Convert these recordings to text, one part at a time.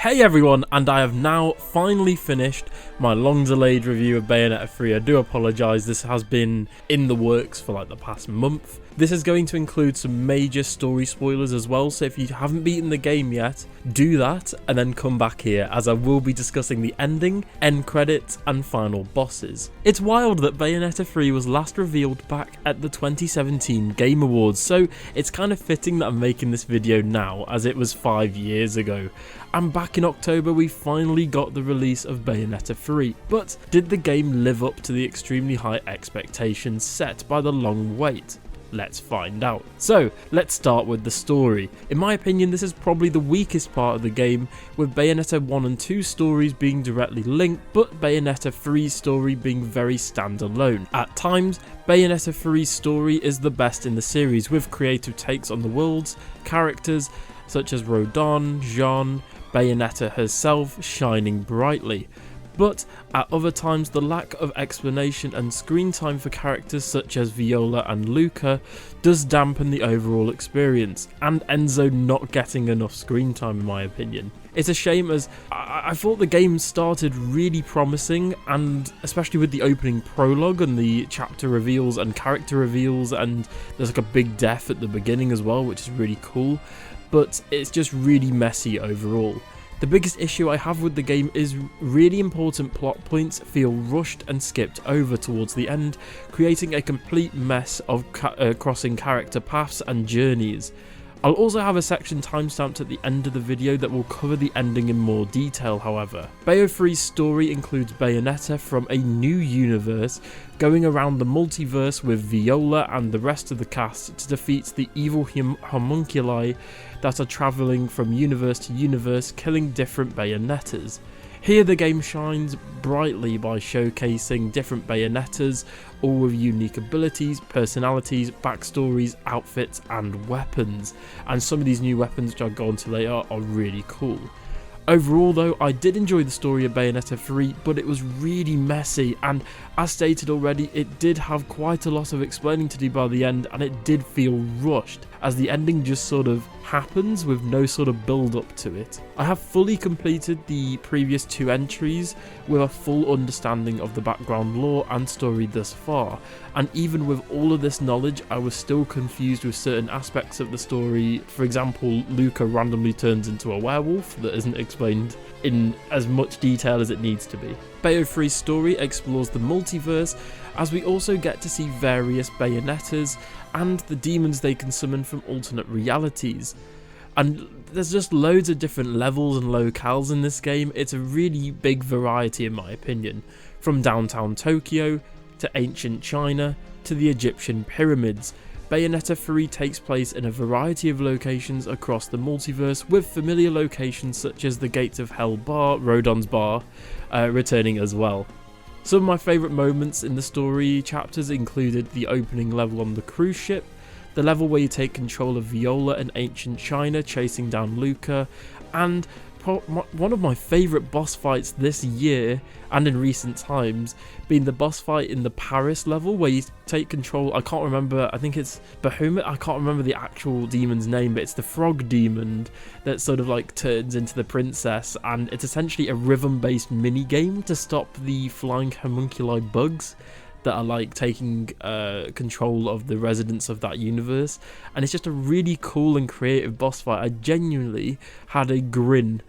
Hey everyone, and I have now finally finished my long delayed review of Bayonetta 3. I do apologise, this has been in the works for like the past month. This is going to include some major story spoilers as well, so if you haven't beaten the game yet, do that and then come back here as I will be discussing the ending, end credits and final bosses. It's wild that Bayonetta 3 was last revealed back at the 2017 Game Awards, so it's kind of fitting that I'm making this video now as it was 5 years ago. And back in October we finally got the release of Bayonetta 3, but did the game live up to the extremely high expectations set by the long wait? Let's find out. So, let's start with the story. In my opinion, this is probably the weakest part of the game, with Bayonetta 1 and 2 stories being directly linked, but Bayonetta 3's story being very standalone. At times, Bayonetta 3's story is the best in the series, with creative takes on the worlds, characters such as Rodin, Jean, Bayonetta herself shining brightly. But at other times the lack of explanation and screen time for characters such as Viola and Luca does dampen the overall experience, and Enzo not getting enough screen time in my opinion. It's a shame as I thought the game started really promising, and especially with the opening prologue and the chapter reveals and character reveals, and there's like a big death at the beginning as well, which is really cool, but it's just really messy overall. The biggest issue I have with the game is really important plot points feel rushed and skipped over towards the end, creating a complete mess of crossing character paths and journeys. I'll also have a section timestamped at the end of the video that will cover the ending in more detail however. Bayo 3's story includes Bayonetta from a new universe going around the multiverse with Viola and the rest of the cast to defeat the evil homunculi that are travelling from universe to universe, killing different Bayonettas. Here the game shines brightly by showcasing different Bayonettas, all with unique abilities, personalities, backstories, outfits and weapons. And some of these new weapons which I'll go on to later are really cool. Overall though, I did enjoy the story of Bayonetta 3, but it was really messy, and as stated already, it did have quite a lot of explaining to do by the end, and it did feel rushed, as the ending just sort of happens with no sort of build up to it. I have fully completed the previous 2 entries with a full understanding of the background lore and story thus far, and even with all of this knowledge I was still confused with certain aspects of the story. For example, Luca randomly turns into a werewolf that isn't explained in as much detail as it needs to be. Bayo 3's story explores the multiverse, as we also get to see various Bayonettas and the demons they can summon from alternate realities. And there's just loads of different levels and locales in this game. It's a really big variety in my opinion, from downtown Tokyo to ancient China to the Egyptian pyramids. Bayonetta 3 takes place in a variety of locations across the multiverse, with familiar locations such as the Gates of Hell Bar, Rodin's bar, returning as well. Some of my favourite moments in the story chapters included the opening level on the cruise ship, the level where you take control of Viola in ancient China chasing down Luca, and one of my favourite boss fights this year and in recent times being the boss fight in the Paris level where you take control, I can't remember, I think it's Bahamut, I can't remember the actual demon's name, but it's the frog demon that sort of like turns into the princess, and it's essentially a rhythm based mini game to stop the flying homunculi bugs that are like taking control of the residents of that universe, and it's just a really cool and creative boss fight. I genuinely had a grin,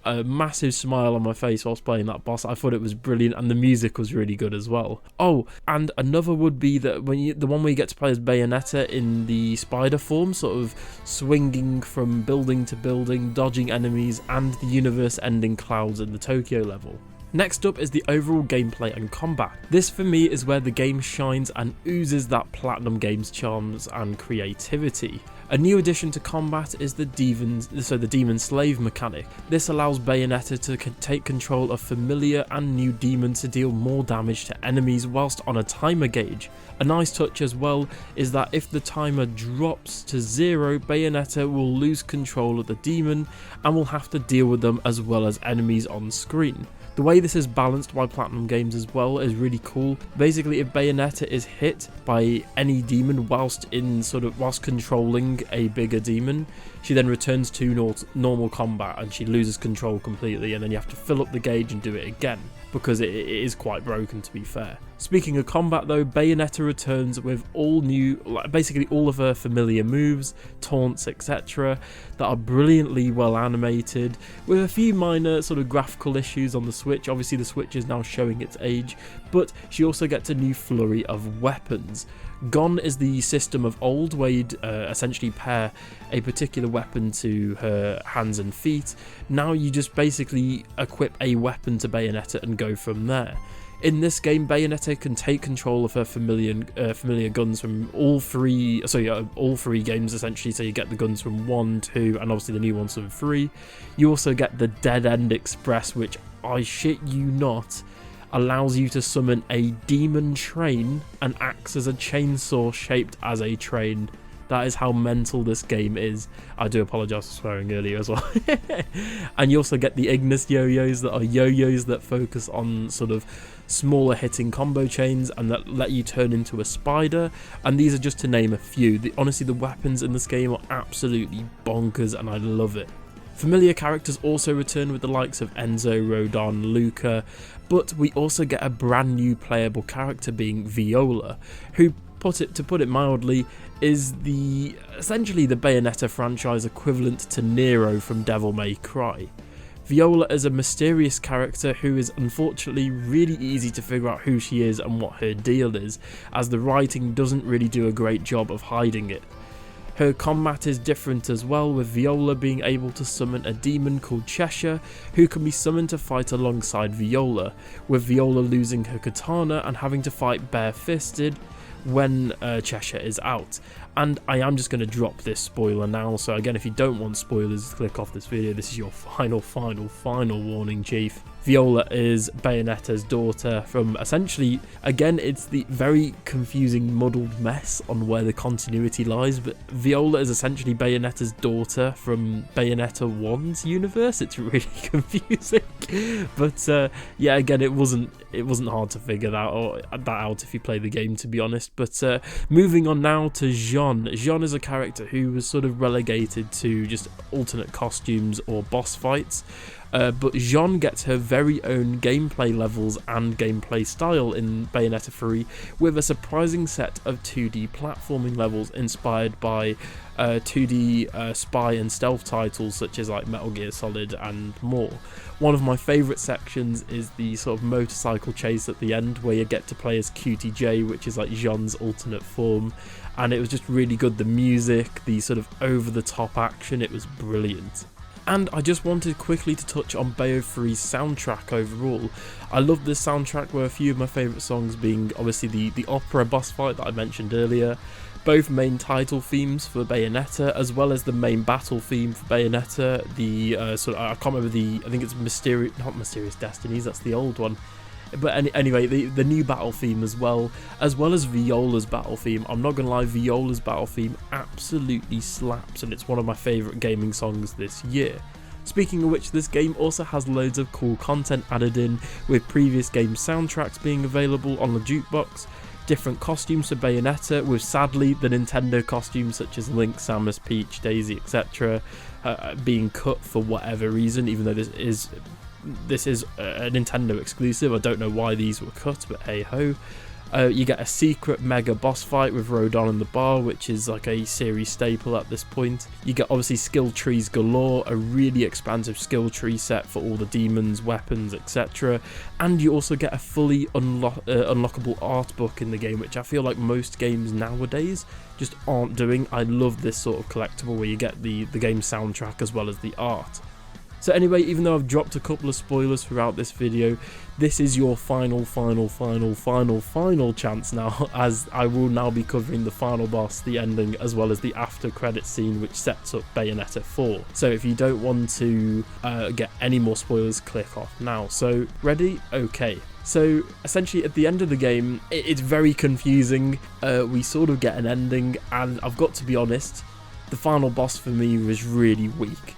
a massive smile on my face whilst playing that boss. I thought it was brilliant, and the music was really good as well. Oh, and another would be that the one where you get to play as Bayonetta in the spider form, sort of swinging from building to building, dodging enemies, and the universe-ending clouds in the Tokyo level. Next up is the overall gameplay and combat. This for me is where the game shines and oozes that Platinum Games charms and creativity. A new addition to combat is the demon slave mechanic. This allows Bayonetta to take control of familiar and new demons to deal more damage to enemies whilst on a timer gauge. A nice touch as well is that if the timer drops to 0, Bayonetta will lose control of the demon and will have to deal with them as well as enemies on screen. The way this is balanced by Platinum Games as well is really cool. Basically, if Bayonetta is hit by any demon whilst controlling a bigger demon, she then returns to normal combat and she loses control completely, and then you have to fill up the gauge and do it again, because it is quite broken, to be fair. Speaking of combat though, Bayonetta returns with basically all of her familiar moves, taunts, etc. that are brilliantly well animated, with a few minor sort of graphical issues on the Switch. Obviously the Switch is now showing its age, but she also gets a new flurry of weapons. Gone is the system of old, where you'd essentially pair a particular weapon to her hands and feet. Now you just basically equip a weapon to Bayonetta and go from there. In this game, Bayonetta can take control of her familiar guns from all three games essentially. So you get the guns from 1, 2, and obviously the new ones from 3. You also get the Dead End Express, which, I shit you not, allows you to summon a demon train and acts as a chainsaw shaped as a train. That is how mental this game is. I do apologise for swearing earlier as well. And you also get the Ignis yo-yos, that are yo-yos that focus on sort of smaller hitting combo chains and that let you turn into a spider. And these are just to name a few. Honestly, the weapons in this game are absolutely bonkers and I love it. Familiar characters also return with the likes of Enzo, Rodon, Luca, but we also get a brand new playable character being Viola, who, to put it mildly, is essentially the Bayonetta franchise equivalent to Nero from Devil May Cry. Viola is a mysterious character who is unfortunately really easy to figure out who she is and what her deal is, as the writing doesn't really do a great job of hiding it. Her combat is different as well, with Viola being able to summon a demon called Cheshire, who can be summoned to fight alongside Viola, with Viola losing her katana and having to fight bare-fisted when Cheshire is out. And I am just going to drop this spoiler now, so again, if you don't want spoilers, click off this video. This is your final warning, Chief. Viola is Bayonetta's daughter from, essentially, again, it's the very confusing, muddled mess on where the continuity lies, but Viola is essentially Bayonetta's daughter from Bayonetta 1's universe. It's really confusing, but yeah, again, it wasn't hard to figure that out if you play the game, to be honest. But moving on now to Jean. Jean is a character who was sort of relegated to just alternate costumes or boss fights. But Jean gets her very own gameplay levels and gameplay style in Bayonetta 3, with a surprising set of 2D platforming levels inspired by 2D spy and stealth titles such as like Metal Gear Solid and more. One of my favourite sections is the sort of motorcycle chase at the end, where you get to play as QTJ, which is like Jean's alternate form, and it was just really good. The music, the sort of over-the-top action, it was brilliant. And I just wanted quickly to touch on Bayo 3's soundtrack overall. I love this soundtrack, with a few of my favourite songs being obviously the opera boss fight that I mentioned earlier, both main title themes for Bayonetta, as well as the main battle theme for Bayonetta, I can't remember I think it's not Mysterious Destinies, that's the old one. But anyway, the new battle theme as well as Viola's battle theme. I'm not gonna lie, Viola's battle theme absolutely slaps, and it's one of my favourite gaming songs this year. Speaking of which, this game also has loads of cool content added in, with previous game soundtracks being available on the jukebox, different costumes for Bayonetta, with sadly the Nintendo costumes such as Link, Samus, Peach, Daisy, etc. Being cut for whatever reason, even though this is a Nintendo exclusive. I don't know why these were cut, but hey ho. You get a secret mega boss fight with Rodon in the bar, which is like a series staple at this point. You get obviously skill trees galore, a really expansive skill tree set for all the demons, weapons, etc. And you also get a fully unlockable art book in the game, which I feel like most games nowadays just aren't doing. I love this sort of collectible where you get the game soundtrack as well as the art. So anyway, even though I've dropped a couple of spoilers throughout this video, this is your final chance now, as I will now be covering the final boss, the ending, as well as the after credits scene which sets up Bayonetta 4. So if you don't want to get any more spoilers, click off now. So ready? Okay. So essentially at the end of the game, it's very confusing. We sort of get an ending, and I've got to be honest, the final boss for me was really weak.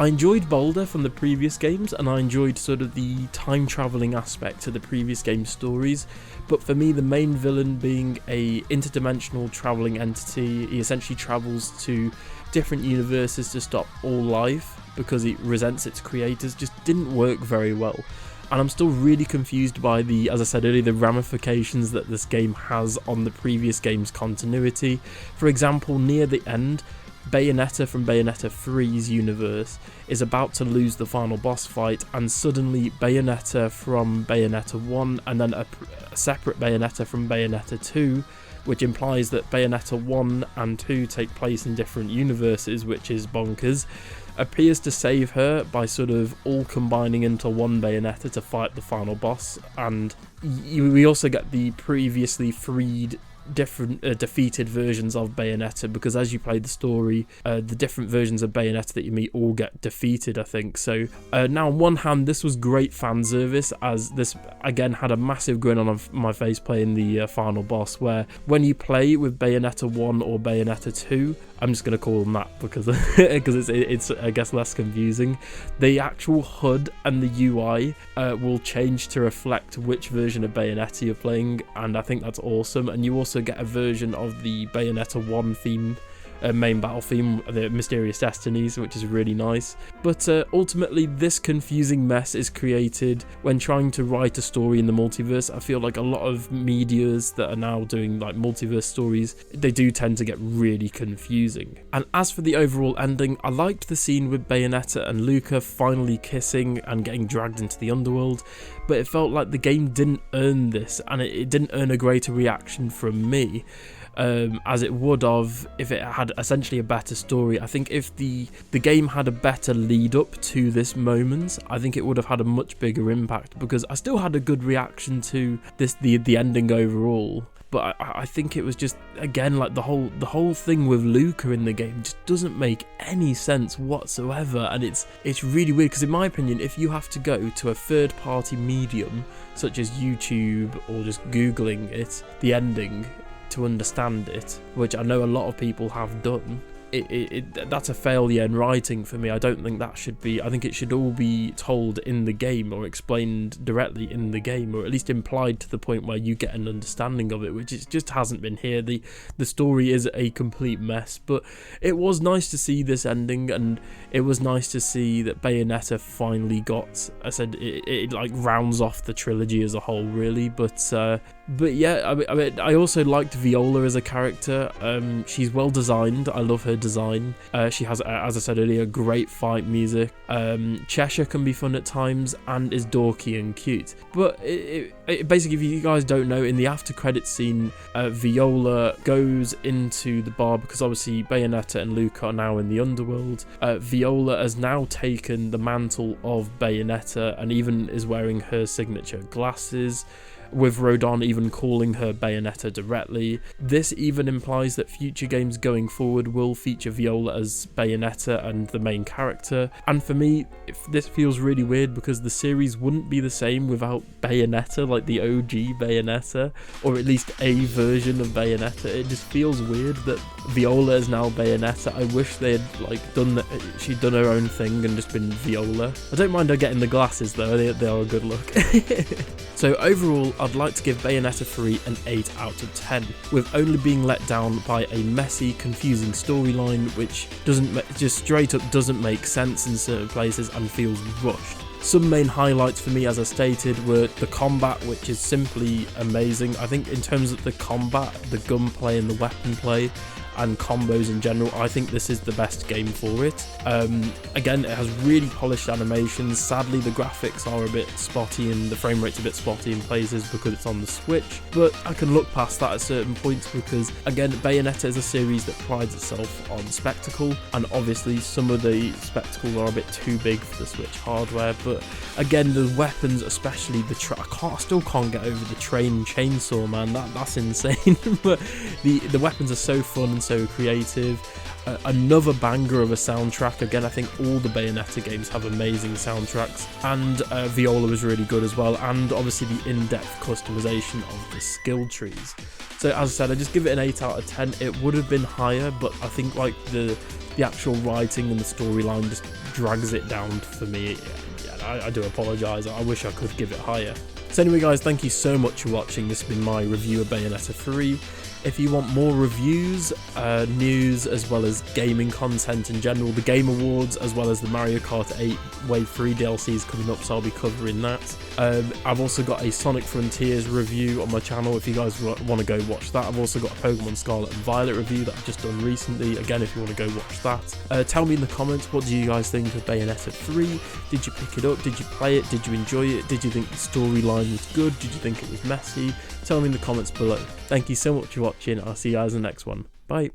I enjoyed Boulder from the previous games, and I enjoyed sort of the time travelling aspect to the previous game stories, but for me the main villain being a interdimensional travelling entity, he essentially travels to different universes to stop all life because he resents its creators, just didn't work very well. And I'm still really confused by the, as I said earlier, the ramifications that this game has on the previous game's continuity. For example, near the end, Bayonetta from Bayonetta 3's universe is about to lose the final boss fight, and suddenly Bayonetta from Bayonetta 1 and then a separate Bayonetta from Bayonetta 2, which implies that Bayonetta 1 and 2 take place in different universes, which is bonkers, appears to save her by sort of all combining into one Bayonetta to fight the final boss. And we also get the previously freed different defeated versions of Bayonetta, because as you play the story, the different versions of Bayonetta that you meet all get defeated, I think. So now on one hand, this was great fan service, as this again had a massive grin on my face playing the final boss, where when you play with Bayonetta 1 or Bayonetta 2, I'm just going to call them that because it's I guess less confusing, the actual HUD and the UI will change to reflect which version of Bayonetta you're playing, and I think that's awesome. And you also get a version of the Bayonetta 1 theme, main battle theme, the Mysterious Destinies, which is really nice. But ultimately, this confusing mess is created when trying to write a story in the multiverse. I feel like a lot of medias that are now doing like multiverse stories, they do tend to get really confusing. And as for the overall ending, I liked the scene with Bayonetta and Luca finally kissing and getting dragged into the underworld, but it felt like the game didn't earn this, and it didn't earn a greater reaction from me. As it would have if it had essentially a better story. I think if the game had a better lead up to this moment, I think it would have had a much bigger impact, because I still had a good reaction to this the ending overall. But I think it was just, again, like the whole thing with Luca in the game just doesn't make any sense whatsoever, and it's really weird, because in my opinion, if you have to go to a third-party medium such as YouTube or just Googling it, the ending, to understand it, which I know a lot of people have done, that's a failure in writing for me. I don't think that should be. I think it should all be told in the game, or explained directly in the game, or at least implied to the point where you get an understanding of it, which it just hasn't been here. The story is a complete mess, but it was nice to see this ending, and it was nice to see that Bayonetta finally got, I said, it like rounds off the trilogy as a whole, really. But yeah, I mean, I also liked Viola as a character. She's well designed. I love her design. She has, as I said earlier, great fight music. Cheshire can be fun at times and is dorky and cute. But it basically, if you guys don't know, in the after credits scene, Viola goes into the bar because obviously Bayonetta and Luca are now in the underworld. Viola has now taken the mantle of Bayonetta and even is wearing her signature glasses, with Rodon even calling her Bayonetta directly. This even implies that future games going forward will feature Viola as Bayonetta and the main character. And for me, this feels really weird, because the series wouldn't be the same without Bayonetta, like the OG Bayonetta, or at least a version of Bayonetta. It just feels weird that Viola is now Bayonetta. I wish they had like done that. She'd done her own thing and just been Viola. I don't mind her getting the glasses though, they are a good look. So overall, I'd like to give Bayonetta 3 an 8 out of 10, with only being let down by a messy, confusing storyline which just straight up doesn't make sense in certain places and feels rushed. Some main highlights for me, as I stated, were the combat, which is simply amazing. I think in terms of the combat, the gunplay and the weapon play, and combos in general, I think this is the best game for it. Again, it has really polished animations. Sadly, the graphics are a bit spotty and the frame rate's a bit spotty in places because it's on the Switch, but I can look past that at certain points, because again, Bayonetta is a series that prides itself on spectacle, and obviously some of the spectacles are a bit too big for the Switch hardware. But again, the weapons, especially I still can't get over the train chainsaw, man. That's insane. But the weapons are so fun and so creative. Another banger of a soundtrack. Again, I think all the Bayonetta games have amazing soundtracks, and Viola was really good as well, and obviously the in-depth customization of the skill trees. So as I said, I just give it an 8 out of 10. It would have been higher, but I think like the actual writing and the storyline just drags it down for me. Yeah, I do apologise. I wish I could give it higher. So anyway guys, thank you so much for watching. This has been my review of Bayonetta 3. If you want more reviews, news, as well as gaming content in general, the Game Awards, as well as the Mario Kart 8 Wave 3 DLCs coming up, so I'll be covering that. I've also got a Sonic Frontiers review on my channel if you guys want to go watch that. I've also got a Pokemon Scarlet and Violet review that I've just done recently, again if you want to go watch that. Tell me in the comments, what do you guys think of Bayonetta 3? Did you pick it up? Did you play it? Did you enjoy it? Did you think the storyline was good? Did you think it was messy? Tell me in the comments below. Thank you so much for watching. I'll see you guys in the next one. Bye.